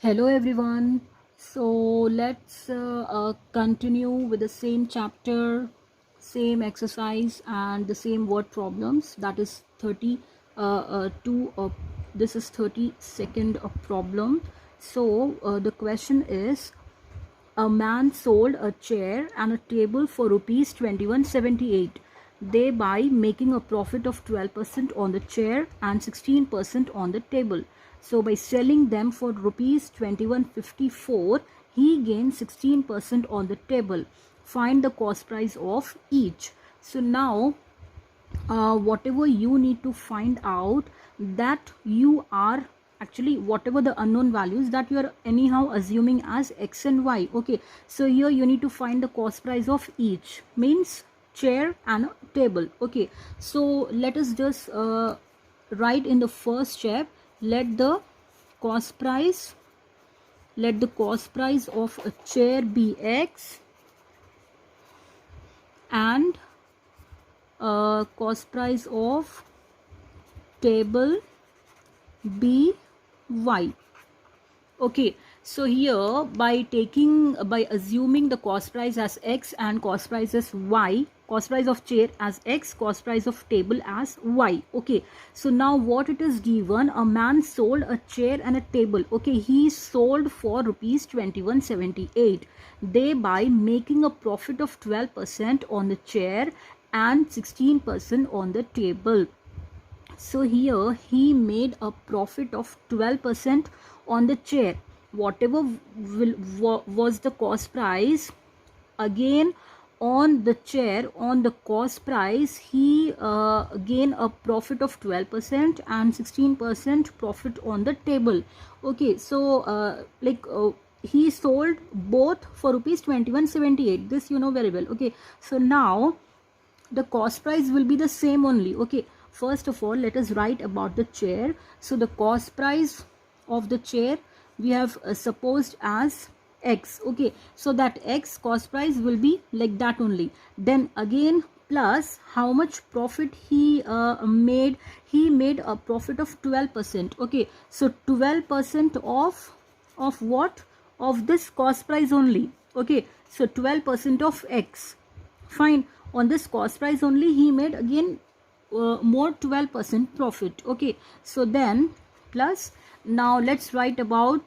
Hello everyone. So let's continue with the same chapter, same exercise, and the same word problems. That is 32. This is 32nd problem. So the question is: a man sold a chair and a table for rupees 2178, thereby making a profit of 12% on the chair and 16% on the table. So by selling them for rupees 2154, he gained 16% on the table. Find the cost price of each. So now whatever you need to find out, that you are actually whatever the unknown values that you are anyhow assuming as x and y. Okay, so here you need to find the cost price of each, means chair and a table. Okay, so let us just write in the first step, let the cost price of a chair be x and cost price of table be y. Okay, so here by assuming the cost price as x and cost price as y, cost price of chair as x, cost price of table as y. Okay, so now what it is given, a man sold a chair and a table. Okay, he sold for rupees 2178, thereby making a profit of 12% on the chair and 16% on the table. So here he made a profit of 12% on the chair. Whatever was the cost price, again on the chair, on the cost price, he gained a profit of 12% and 16% profit on the table. Okay, so he sold both for rupees 2178. This you know very well. Okay, so now the cost price will be the same only. Okay, first of all let us write about the chair. So the cost price of the chair we have supposed as x. Okay, so that x cost price will be like that only. Then again plus how much profit he made. He made a profit of 12%. Okay, so 12% of what, of this cost price only. Okay, so 12% of x. Fine, on this cost price only he made again more 12% profit. Okay, so then plus now let's write about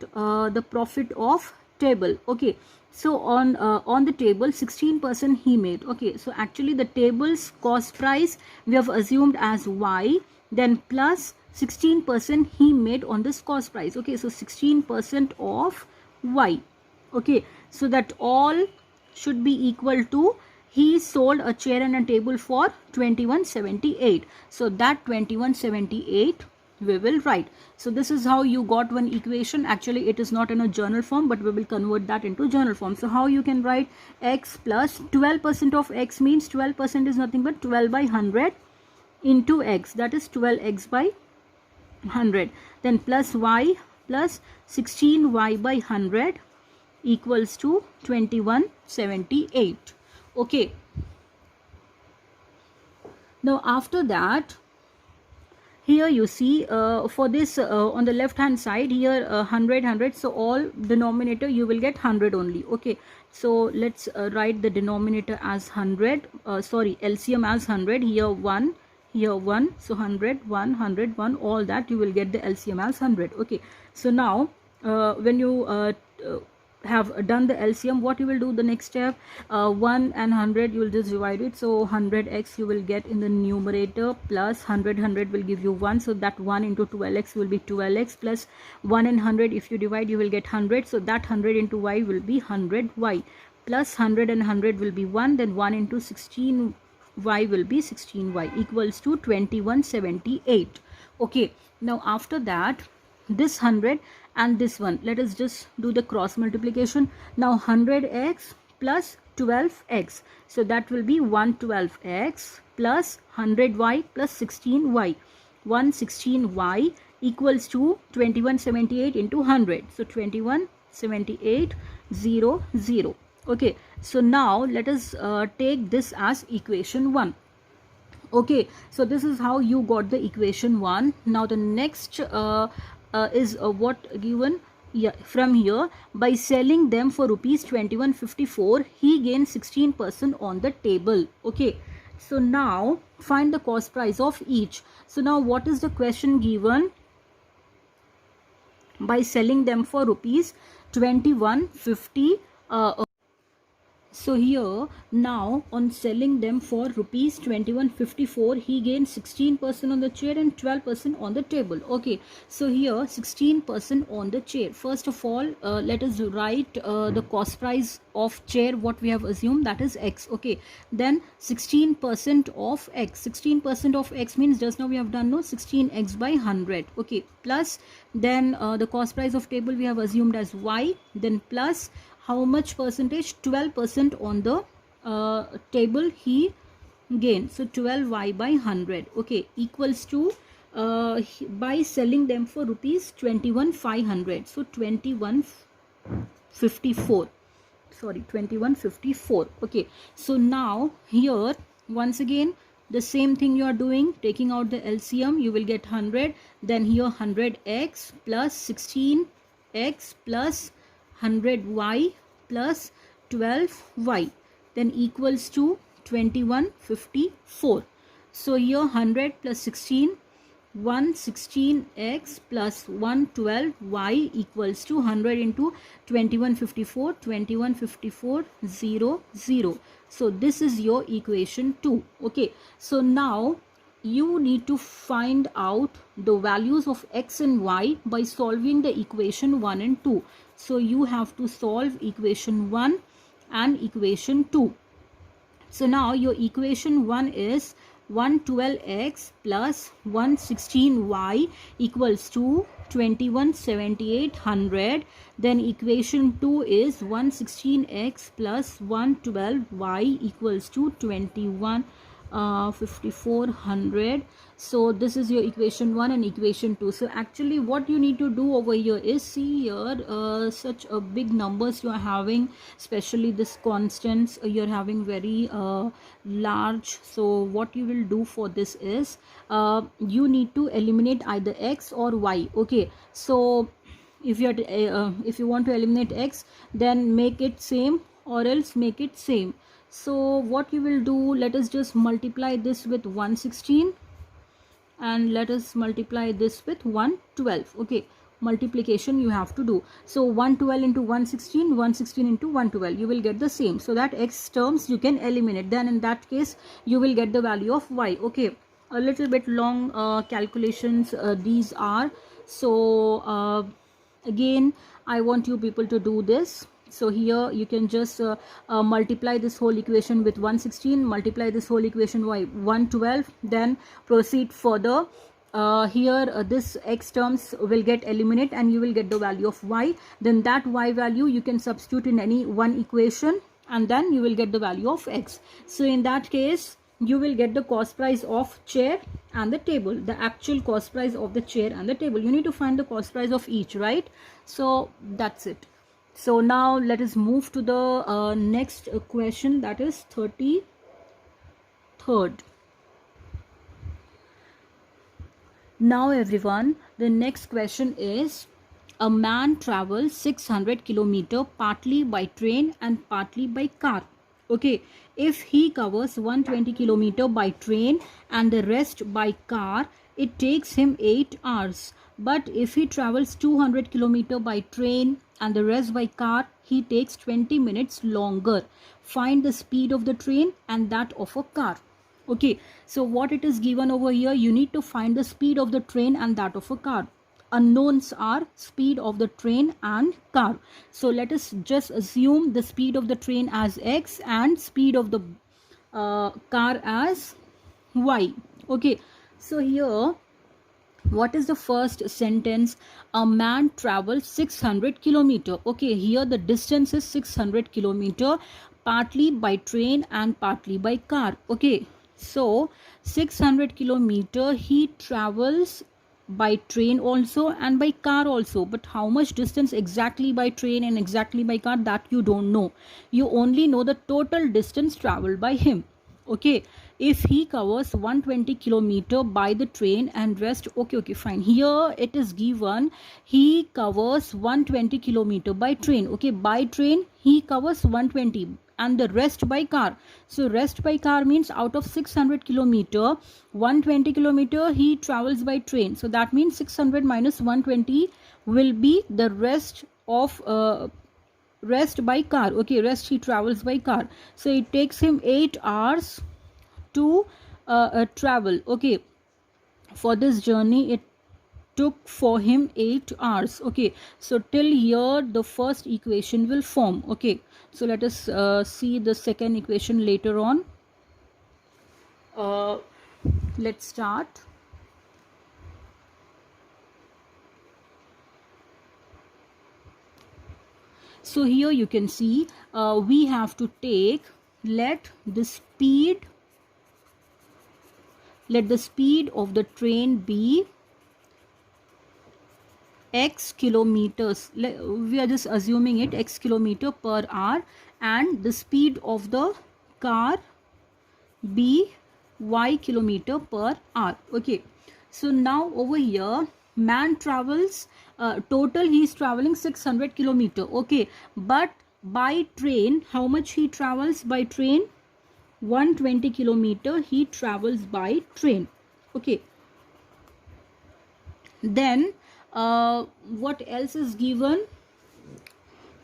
the profit of table. Okay, so on the table 16% he made. Okay, so actually the table's cost price we have assumed as y, then plus 16% he made on this cost price. Okay, so 16% of y. Okay, so that all should be equal to, he sold a chair and a table for 2178. So that 2178 we will write. So this is how you got one equation. Actually it is not in a journal form, but we will convert that into journal form. So how you can write x plus 12% of x, means 12% is nothing but 12 by 100 into x, that is 12x by 100. Then plus y plus 16y by 100 equals to 2178. Okay, now after that here you see for this on the left hand side here 100, so all denominator you will get 100 only. Okay, so let's write the denominator as 100, sorry, LCM as 100. Here 1, here 1, so 100, 1, all that you will get the LCM as 100. Okay, so now when you have done the LCM, what you will do the next step, 1 and 100 you will just divide it. So 100x you will get in the numerator, plus 100 will give you 1, so that 1 into 12x will be 12x, plus 1 and 100 if you divide you will get 100, so that 100 into y will be 100y, plus 100 and 100 will be 1, then 1 into 16y will be 16y, equals to 2178. Okay, now after that this 100 and this one, let us just do the cross multiplication. Now 100x plus 12x, so that will be 112x plus 100y plus 16y, 116y equals to 2178 into 100, so 2178 0. Okay, so now let us take this as equation 1. Okay, so this is how you got the equation 1. Now the next is what given, Yeah, from here, by selling them for rupees 21.54, he gained 16% on the table. Okay, so now find the cost price of each. So now what is the question given? By selling them for rupees 21.50. So here now on selling them for rupees 21.54, he gained 16% on the chair and 12% on the table. Okay, so here 16% on the chair. First of all, let us write the cost price of chair, what we have assumed, that is x. Okay, then 16% of x. 16% of x means just now we have done, no, 16x by 100. Okay, plus then the cost price of table we have assumed as y, then plus how much percentage? 12% on the table he gained. So 12y by 100. Okay, equals to by selling them for rupees 21,500. So 21.54. Sorry, 21.54. Okay, so now here once again the same thing you are doing, taking out the LCM, you will get 100. Then here 100x plus 16x plus 100y plus 12y, then equals to 21.54. So here 100 plus 16, 116x plus 112y equals to 100 into 21.54, 21.54, 0, 0. So this is your equation 2. Okay, so now you need to find out the values of x and y by solving the equation 1 and 2. So you have to solve equation 1 and equation 2. So now your equation 1 is 112x plus 116y equals to 217800. Then equation 2 is 116x plus 112y equals to 5400. So this is your equation 1 and equation 2. So actually what you need to do over here is, see here such a big numbers you are having, especially this constants you're having very large. So what you will do for this is you need to eliminate either x or y. Okay, so if you are if you want to eliminate x, then make it same or else make it same. So what you will do, let us just multiply this with 116 and let us multiply this with 112. Okay, multiplication you have to do. So 112 into 116, 116 into 112, you will get the same. So that x terms you can eliminate. Then in that case you will get the value of y. Okay, a little bit long calculations these are. So again I want you people to do this. So here you can just multiply this whole equation with 116, multiply this whole equation by 112, then proceed further. Here this x terms will get eliminated and you will get the value of y. Then that y value you can substitute in any one equation and then you will get the value of x. So in that case you will get the cost price of chair and the table, the actual cost price of the chair and the table. You need to find the cost price of each, right? So that's it. So now let us move to the next question, that is 33rd. Now everyone, the next question is, a man travels 600 kilometer partly by train and partly by car. Okay, if he covers 120 kilometer by train and the rest by car, it takes him 8 hours. But if he travels 200 kilometer by train and the rest by car, he takes 20 minutes longer. Find the speed of the train and that of a car. Okay, so what it is given over here, you need to find the speed of the train and that of a car. Unknowns are speed of the train and car. So let us just assume the speed of the train as x and speed of the car as y. Okay, so here what is the first sentence? A man travels 600 kilometer. Okay, here the distance is 600 kilometer, partly by train and partly by car. Okay, so 600 kilometer he travels by train also and by car also, but how much distance exactly by train and exactly by car, that you don't know. You only know the total distance traveled by him. Okay, if he covers 120 kilometer by the train and rest, okay, fine. Here it is given he covers 120 kilometer by train. Okay, by train he covers 120 and the rest by car. So rest by car means out of 600 kilometer, 120 kilometer he travels by train. So that means 600 minus 120 will be the rest of rest by car. Okay, rest he travels by car. So it takes him 8 hours to travel. Okay, for this journey it took for him 8 hours. Okay, so till here the first equation will form. Okay, so let us see the second equation later on. Let's start. So here you can see we have to take, let the speed of the train be x kilometers. We are just assuming it x kilometer per hour, and the speed of the car be y kilometer per hour. Okay, so now over here man travels total he is traveling 600 kilometer. Okay, but by train how much he travels by train? 120 kilometer he travels by train. Okay, then what else is given?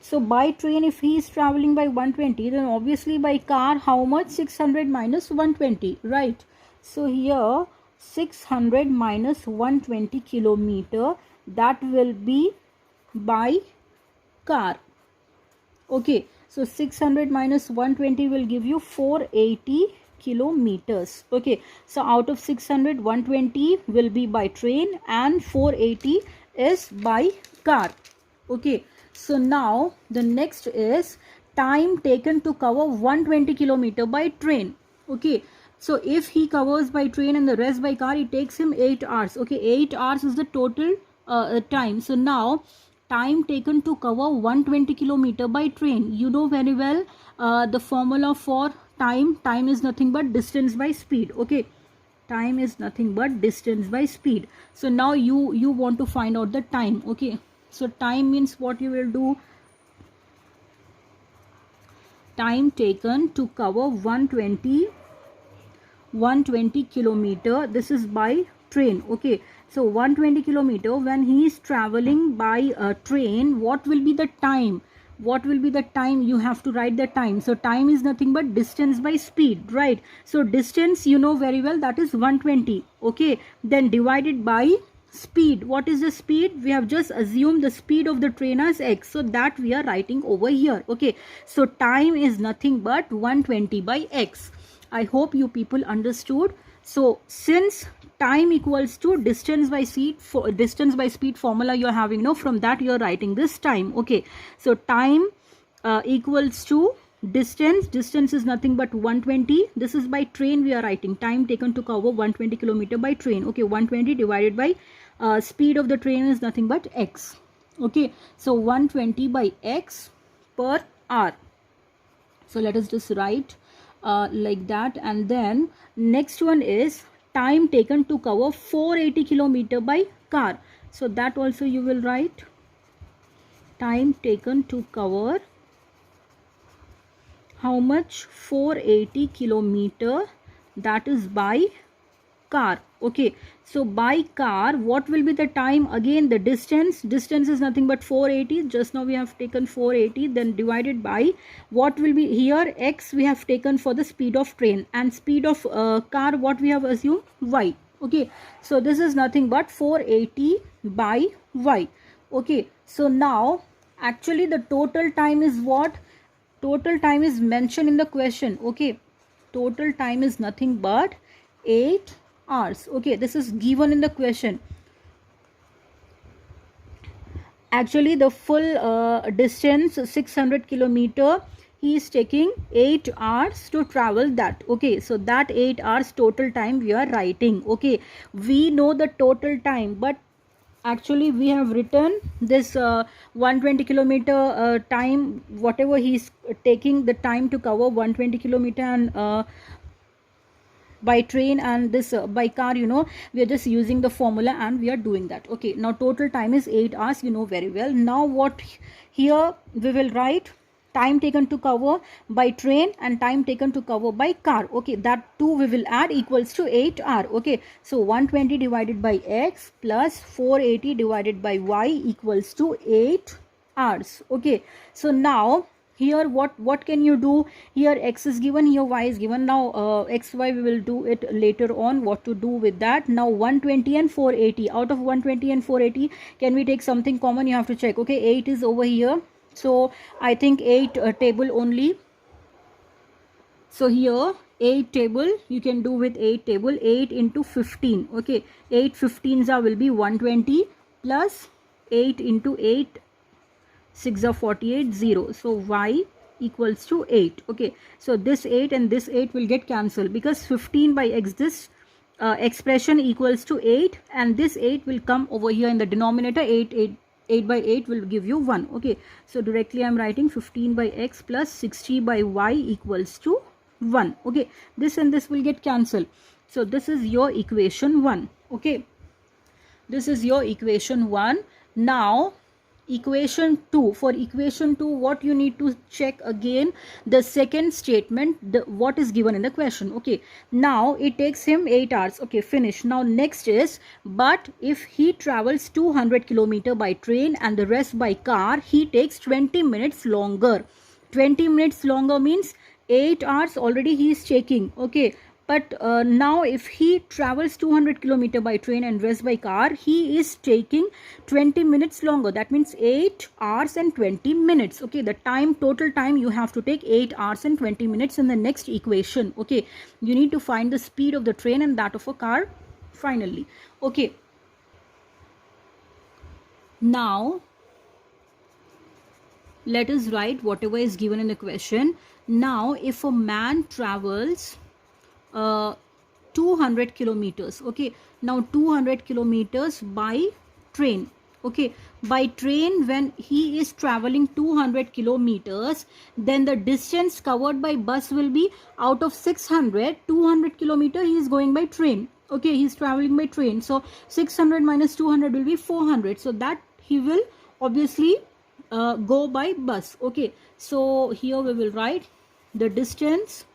So by train if he is traveling by 120, then obviously by car how much? 600 minus 120, right? So here 600 minus 120 kilometer, that will be by car. Okay, so 600 minus 120 will give you 480 kilometers. Okay, so out of 600, 120 will be by train and 480 is by car. Okay, so now the next is time taken to cover 120 kilometer by train. Okay, so if he covers by train and the rest by car, it takes him 8 hours. Okay, 8 hours is the total time. So now time taken to cover 120 kilometer by train, you know very well the formula for time is nothing but distance by speed. Okay, time is nothing but distance by speed. So now you want to find out the time. Okay, so time means what you will do, time taken to cover 120 kilometer, this is by train. Okay, so 120 kilometer when he is traveling by a train, what will be the time? What will be the time? You have to write the time. So time is nothing but distance by speed, right? So distance you know very well, that is 120. Okay, then divided by speed. What is the speed? We have just assumed the speed of the train as x, so that we are writing over here. Okay, so time is nothing but 120 by x. I hope you people understood. So since time equals to distance by speed, for distance by speed formula you are having, no, from that you are writing this time. Okay, so time equals to distance is nothing but 120. This is by train we are writing, time taken to cover 120 kilometer by train. Okay, 120 divided by speed of the train is nothing but x. Okay, so 120 by x per hour. So let us just write like that. And then next one is time taken to cover 480 kilometer by car. So that also you will write, time taken to cover how much? 480 kilometer, that is by car. Okay, so by car what will be the time? Again the distance is nothing but 480. Just now we have taken 480, then divided by what will be here? X we have taken for the speed of train, and speed of car what we have assumed? Y. Okay, so this is nothing but 480 by y. Okay, so now actually the total time is what? Total time is mentioned in the question. Okay, total time is nothing but 8 hours. Okay, this is given in the question. Actually the full distance 600 kilometer, he is taking 8 hours to travel that. Okay, so that 8 hours total time we are writing. Okay, we know the total time, but actually we have written this 120 kilometer time, whatever he is taking the time to cover 120 kilometer, and by train and this by car, we are just using the formula and we are doing that. Okay, now total time is 8 hours, very well. Now what here we will write time taken to cover by train and time taken to cover by car. Okay, that two we will add equals to 8 hour. Okay, so 120 divided by x plus 480 divided by y equals to 8 hours. Okay, so now here what can you do? Here x is given, here y is given. Now x y we will do it later on what to do with that. Now 120 and 480, out of 120 and 480 can we take something common? You have to check. Okay, 8 is over here, so I think 8 table only. So here 8 table you can do with 8 table. 8 into 15. Okay, 8 15s are will be 120 plus 8 into 8 6 are 48 0. So y equals to 8. Okay, so this 8 and this 8 will get cancelled because 15 by x, this expression equals to 8 and this 8 will come over here in the denominator. 8 by 8 will give you 1. Okay, so directly I am writing 15 by x plus 60 by y equals to 1. Okay, this and this will get cancelled. So this is your equation 1. Okay, this is your equation 1. Now equation 2. For equation 2 what you need to check again? The second statement, what is given in the question. Okay, now it takes him 8 hours. Okay, finish. Now next is, but if he travels 200 kilometer by train and the rest by car, he takes 20 minutes longer. 20 minutes longer means 8 hours already he is taking. Okay, but now if he travels 200 kilometer by train and rest by car, he is taking 20 minutes longer. That means 8 hours and 20 minutes. Okay, the time, total time you have to take 8 hours and 20 minutes in the next equation. Okay, you need to find the speed of the train and that of a car finally. Okay, now let us write whatever is given in the question. Now if a man travels 200 kilometers. Okay, now 200 kilometers by train. Okay, by train when he is traveling 200 kilometers, then the distance covered by bus will be, out of 600, 200 kilometer he is going by train. Okay, he is traveling by train, so 600 minus 200 will be 400, so that he will obviously go by bus. Okay, so here we will write the distance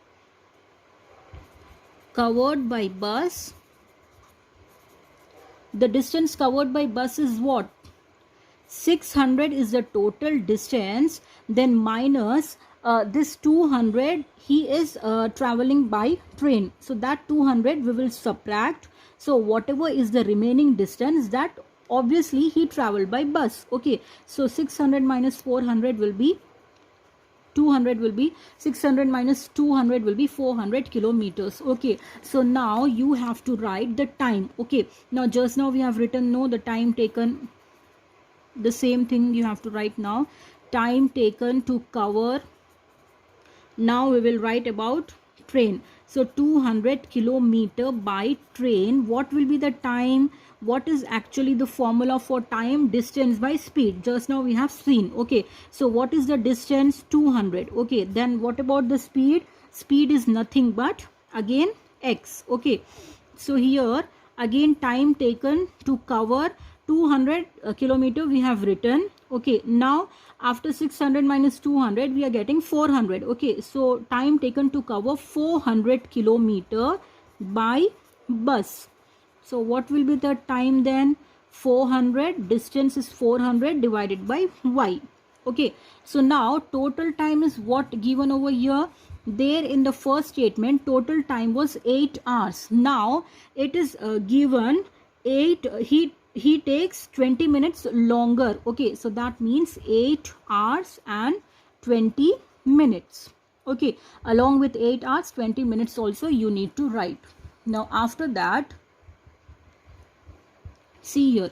covered by bus. The distance covered by bus is what? 600 is the total distance, then minus this 200 he is traveling by train, so that 200 we will subtract. So whatever is the remaining distance, that obviously he traveled by bus. Okay, so 600 minus 400 will be 200, will be 600 minus 200 will be 400 kilometers. Okay, so now you have to write the time. Okay, now just now we have written the time taken, the same thing you have to write now. Time taken to cover. Now we will write about train. So 200 kilometer by train, what will be the time? What is actually the formula for time? Distance by speed. Just now we have seen. Okay, so what is the distance? 200. Okay, then what about the speed? Speed is nothing but again x. Okay, so here again time taken to cover 200 kilometer we have written. Okay, now after 600 minus 200 we are getting 400. Okay, so time taken to cover 400 kilometer by bus. So what will be the time then? 400, distance is 400 divided by y. Okay, so now total time is what given over here? There in the first statement total time was 8 hours. Now it is given 8, he takes 20 minutes longer. Okay, so that means 8 hours and 20 minutes. Okay, along with 8 hours 20 minutes also you need to write. Now after that, see here,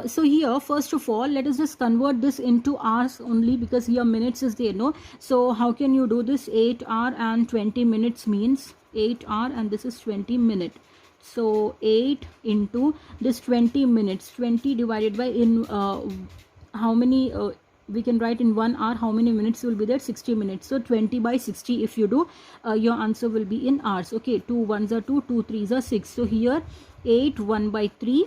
so here first of all let us just convert this into hours only, because here minutes is there, no? So how can you do this? 8 hour and 20 minutes means 8 hour and this is 20 minute. So 8 into this 20 minutes, 20 divided by in how many we can write in 1 hour how many minutes will be there, 60 minutes. So 20 by 60 if you do, your answer will be in hours. Okay, 2 ones are 2, 2 threes are 6. So here 8 1 by 3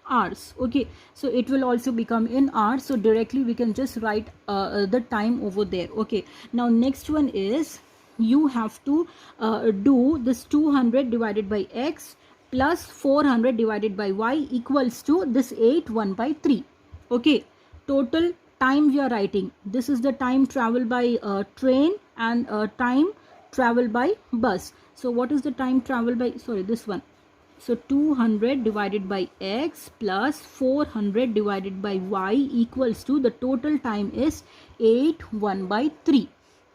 hours. Okay, so it will also become in hours. So directly we can just write the time over there. Okay, now next one is you have to do this 200 divided by x plus 400 divided by y equals to this 8 1 by 3. Okay, total time we are writing. This is the time travel by train and time travel by bus. So what is the time travel by, sorry, this one. So 200 divided by x plus 400 divided by y equals to, the total time is 8 1 by 3.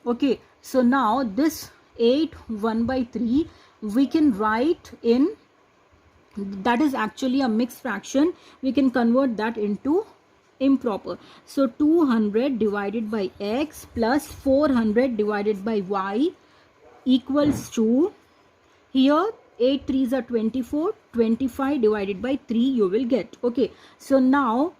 Okay, so now this 8 1 by 3 we can write in, that is actually a mixed fraction, we can convert that into improper. So 200 divided by x plus 400 divided by y equals to, here 8 3s are 24, 25 divided by 3 you will get. Okay, so now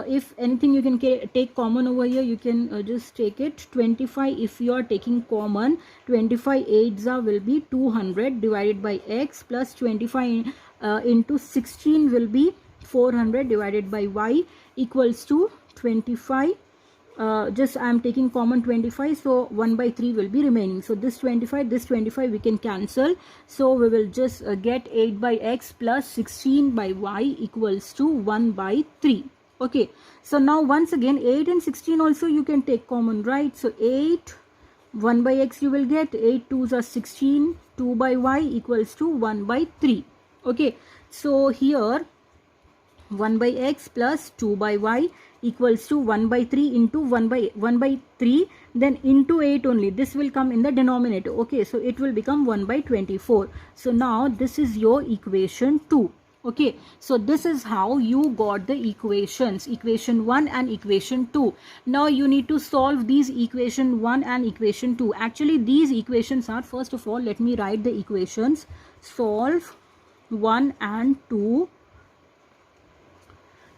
if anything you can take common over here, you can just take it. 25 if you are taking common, 25 8s will be 200 divided by x plus 25 into 16 will be 400 divided by y equals to 25. Just I am taking common 25, so 1 by 3 will be remaining. So this 25 we can cancel. So we will just get 8 by x plus 16 by y equals to 1 by 3. Okay, so now once again 8 and 16 also you can take common, right? So 8 1 by x you will get, 8 2s are 16, 2 by y equals to 1 by 3. Okay, so here 1 by x plus 2 by y equals to 1 by 3 into 1 by 3, then into 8 only, this will come in the denominator. Okay, so it will become 1 by 24. So now this is your equation 2. Okay, so this is how you got the equations, equation 1 and equation 2. Now you need to solve these equation 1 and equation 2. Actually these equations are, first of all let me write the equations. Solve 1 and 2.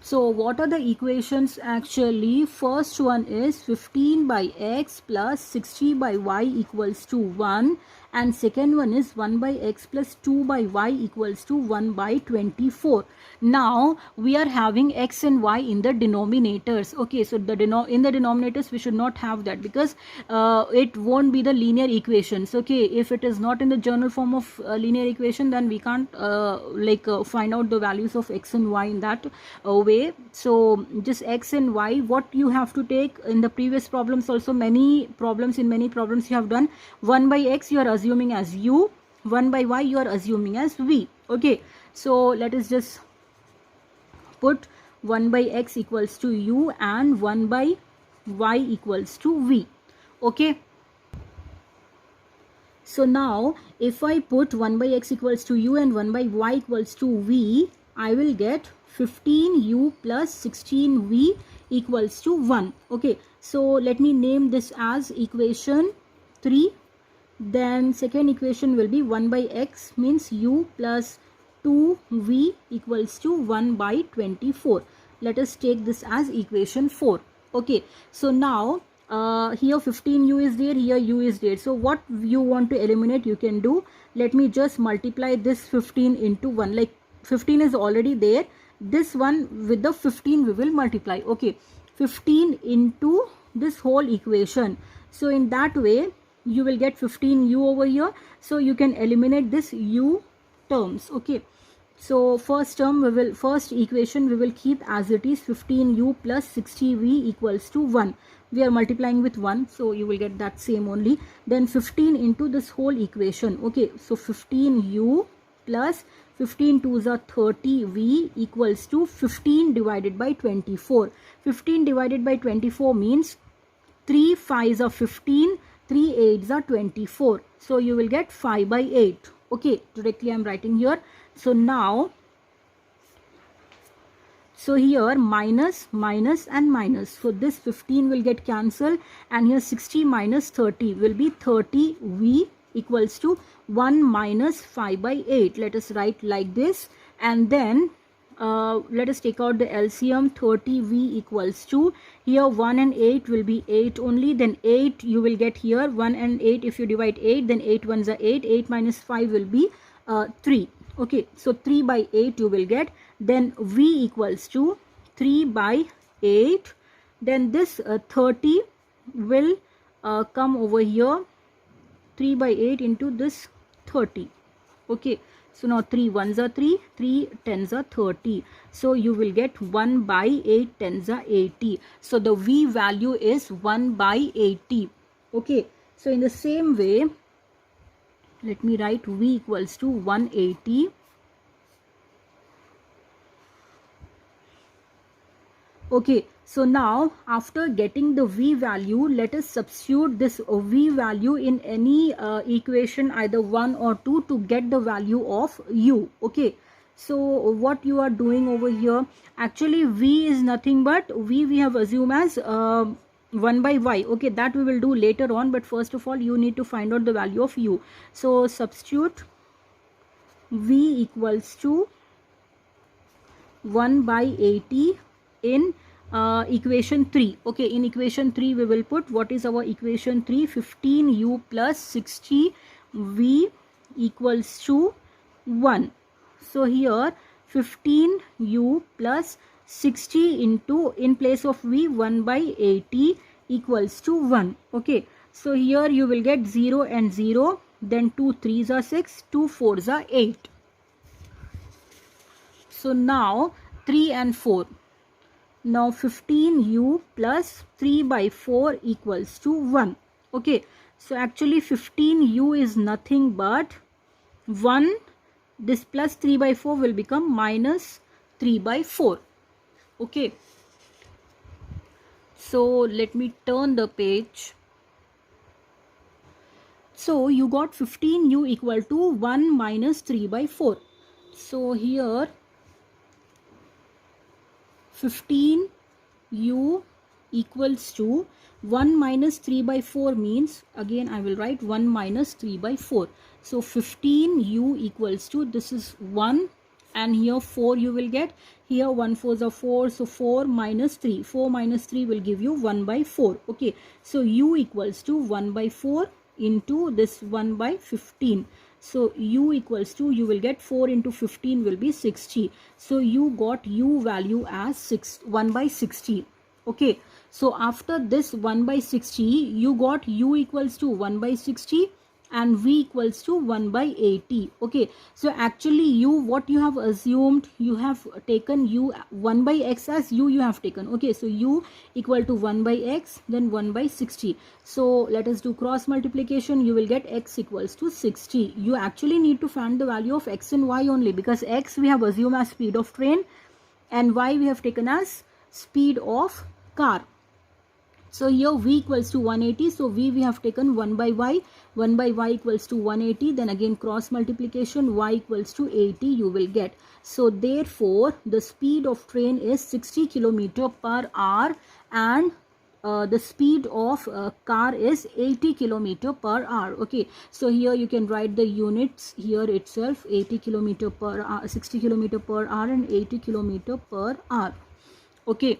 So what are the equations actually? First one is 15 by x plus 60 by y equals to 1, and second one is 1 by x plus 2 by y equals to 1 by 24. Now we are having x and y in the denominators. Okay, so in the denominators we should not have that, because it won't be the linear equations. Okay, if it is not in the general form of linear equation, then we can't find out the values of x and y in that way. So just x and y, what you have to take in the previous problems also, many problems you have done, 1 by x you are assuming as u, 1 by y you are assuming as v. Okay, so let us just put 1 by x equals to u and 1 by y equals to v. Okay, so now if I put 1 by x equals to u and 1 by y equals to v, I will get 15u plus 16v equals to 1. Okay, so let me name this as equation 3. Then second equation will be 1 by x means u plus 2v equals to 1 by 24. Let us take this as equation 4. Okay, so now here 15u is there, here u is there. So what you want to eliminate you can do. Let me just multiply this 15 into 1. Like 15 is already there, this one with the 15 we will multiply. Okay, 15 into this whole equation. So in that way you will get 15u over here. So you can eliminate this u terms. Okay, so first equation we will keep as it is, 15u plus 60v equals to 1. We are multiplying with 1, so you will get that same only. Then 15 into this whole equation. Okay, so 15u plus 15 2s are 30v equals to 15 divided by 24. 15 divided by 24 means 3 5s are 15, 3 8s are 24. So you will get 5 by 8. Okay, directly I am writing here. So now, so here minus, minus and minus. So this 15 will get cancelled, and here 60 minus 30 will be 30v equals to 1 minus 5 by 8. Let us write like this, and then let us take out the LCM. 30V equals to, here 1 and 8 will be 8 only, then 8 you will get here, 1 and 8, if you divide 8, then 8 ones are 8, 8 minus 5 will be 3. Okay, so 3 by 8 you will get, then V equals to 3 by 8, then this 30 will come over here, 3 by 8 into this 30. Okay, so now 3 ones are 3, 3 tens are 30. So you will get 1 by 8 tens are 80. So the V value is 1 by 80. Okay, so in the same way, let me write V equals to 180. Okay, so now after getting the V value, let us substitute this V value in any equation, either 1 or 2, to get the value of U. Okay, so what you are doing over here, actually V is nothing but, V we have assumed as 1 by Y. Okay, that we will do later on, but first of all you need to find out the value of U. So substitute V equals to 1 by 80 in equation 3. Okay, in equation 3 we will put, what is our equation 3? 15u plus 60v equals to 1. So here 15u plus 60 into, in place of v, 1 by 80 equals to 1. Okay, so here you will get 0 and 0, then 2 3s are 6, 2 4s are 8. So now 3 and 4. Now 15u plus 3 by 4 equals to 1. Okay, so actually 15u is nothing but 1. This plus 3 by 4 will become minus 3 by 4. Okay, so let me turn the page. So you got 15u equal to 1 minus 3 by 4. So here 15u equals to 1 minus 3 by 4 means, again I will write 1 minus 3 by 4. So 15u equals to, this is 1 and here 4 you will get, here 1 4s are 4, so 4 minus 3, 4 minus 3 will give you 1 by 4. Okay, so u equals to 1 by 4 into this 1 by 15. So u equals to, you will get 4 into 15 will be 60. So you got u value as 1 by 60. Okay, so after this 1 by 60, you got u equals to 1 by 60 and v equals to 1 by 80. Okay, so actually u, what you have assumed, you have taken u, 1 by x as u you have taken. Okay, so u equal to 1 by x, then 1 by 60. So let us do cross multiplication. You will get x equals to 60. You actually need to find the value of x and y only, because x we have assumed as speed of train and y we have taken as speed of car. So here v equals to 180. So v we have taken 1 by y. 1 by y equals to 180. Then again cross multiplication, y equals to 80 you will get. So therefore the speed of train is 60 km per hour and the speed of car is 80 km per hour. Okay, so here you can write the units here itself, 80 km per hour, 60 km per hour and 80 km per hour. Okay,